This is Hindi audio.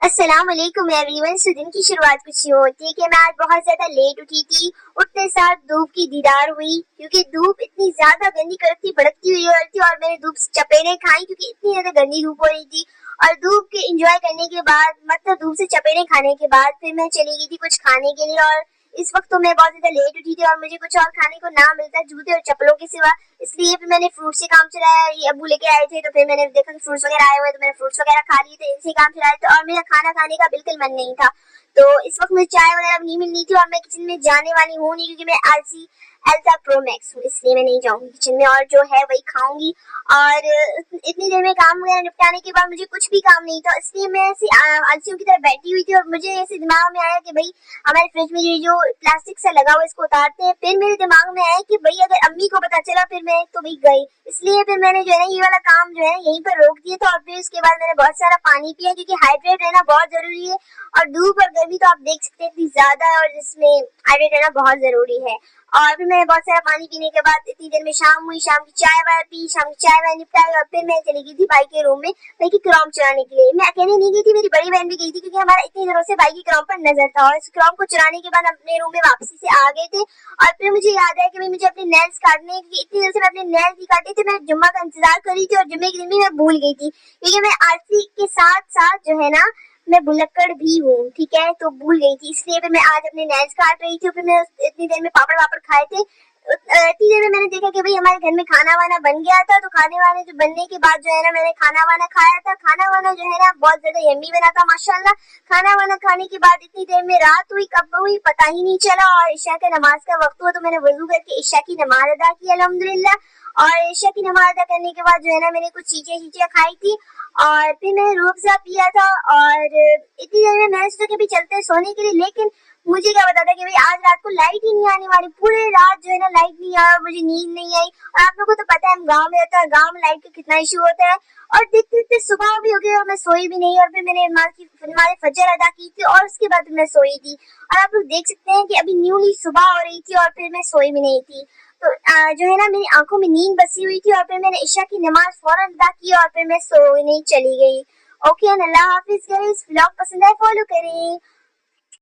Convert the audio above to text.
अस्सलाम वालेकुम एवरीवन। सो दिन की शुरुआत कुछ यूँ होती है कि मैं आज बहुत ज्यादा लेट उठी थी। उठते साथ धूप की दीदार हुई क्योंकि धूप इतनी ज्यादा गंदी कड़कती भड़कती हुई थी और मैंने धूप से चपेने खाई क्योंकि इतनी ज्यादा गंदी धूप हो रही थी। और धूप के एंजॉय करने के बाद मतलब धूप से चपेने खाने के बाद फिर मैं चली गई थी कुछ खाने के लिए। और इस वक्त तो मैं बहुत ज्यादा लेट उठी थी और मुझे कुछ और खाने को ना मिलता जूते और चप्पलों के सिवा, इसलिए फिर मैंने फ्रूट से काम चलाया। ये अब्बू लेके आए थे तो फिर मैंने देखा कि फ्रूट्स वगैरह आए हुए तो मैंने फ्रूट्स वगैरह खा लिए थे, इनसे काम चलाया था। और मेरा खाना खाने का बिल्कुल मन नहीं था, तो इस वक्त मुझे चाय वगैरह नहीं मिलनी थी और मैं किचन में जाने वाली हूँ नहीं क्योंकि मैं आलसी एल्सा प्रो मैक्स हूँ, इसलिए मैं नहीं जाऊंगी किचन में और जो है वही खाऊंगी। और इतनी देर में काम वगैरह निपटाने के बाद मुझे कुछ भी काम नहीं था, इसलिए मैं ऐसी आलसियों की तरह बैठी हुई थी। और मुझे ऐसे दिमाग में आया कि भाई हमारे फ्रिज में ये जो प्लास्टिक सा लगा हुआ इसको उतारते हैं। फिर मेरे दिमाग में आया कि भाई अगर अम्मी को पता चला फिर मैं तो भाई गई, इसलिए फिर मैंने जो है ना ये वाला काम जो है यहीं पर रोक दिया था। और फिर उसके बाद मैंने बहुत सारा पानी पिया क्योंकि हाइड्रेट रहना बहुत जरूरी है। और धूप और गर्मी तो आप देख सकते हैं इतनी ज्यादा है और जिसमें हाइड्रेट रहना बहुत जरूरी है। और फिर मैंने बहुत सारा पानी पीने के बाद इतनी देर में शाम हुई, शाम की चाय वाय पी, शाम की चाय वाय निपटाई और फिर मैं चली गई थी भाई के रूम में भाई की क्रोम चुराने के लिए। मैं अकेले नहीं गई थी, मेरी बड़ी बहन भी गई थी क्योंकि हमारा इतनी दिनों से भाई की क्रोम पर नजर था। और इस क्रोम को चुराने के बाद हम अपने रूम में वापसी से आ गए थे। और फिर मुझे याद आया कि भाई मुझे अपने नेल्स काटने हैं क्योंकि इतनी देर से मैं अपने नेल्स नहीं काटे थे। मैं जुम्मा का इंतजार कर रही थी और जुम्मे के दिन भी मैं भूल गई थी क्योंकि मैं आलसी के साथ साथ जो है ना मैं भुलक्कड़ भी हूँ, ठीक है, तो भूल गई थी। इसलिए फिर मैं आज अपने नेल्स काट रही थी। फिर मैं इतनी देर में पापड़ वापड़ खाए थे। इतनी देर में मैंने देखा कि भाई हमारे घर में खाना वाना बन गया था। तो खाने वाने जो बनने के बाद जो है ना मैंने खाना वाना खाया था। खाना वाना जो है ना बहुत ज्यादा यम्मी बना था माशाल्लाह। खाना वाना खाने के बाद इतनी देर में रात हुई, कब हुई पता ही नहीं चला। और ईशा के नमाज का वक्त हुआ तो मैंने वजू करके ईशा की नमाज अदा की अल्हम्दुलिल्लाह। और ईशा की नमाज अदा करने के बाद जो है ना मैंने कुछ चीजें खाई थी और फिर मैंने रूह अफ़ज़ा पिया था। और इतनी देर में मैंने सोचा कि भी चलते हैं सोने के लिए, लेकिन मुझे क्या पता था कि भाई आज रात को लाइट ही नहीं आने वाली। पूरे रात जो है ना लाइट नहीं आया, मुझे नींद नहीं आई। और आप लोगों को तो पता है हम गांव में रहते हैं, गांव में लाइट का कितना इशू होता है। और देखते देखते सुबह भी हो गई और मैं सोई भी नहीं। और फिर मैंने नमाज़ फजर अदा की थी और उसके बाद मैं सोई थी। और आप लोग देख सकते हैं कि अभी न्यूली सुबह हो रही थी और फिर मैं सोई भी नहीं थी। तो जो है ना मेरी आंखों में नींद बसी हुई थी और फिर मैंने ईशा की नमाज फौरन अदा की और फिर मैं सोने चली गई। ओके, अल्लाह हाफिज गाइस। व्लॉग पसंद आए फॉलो करें।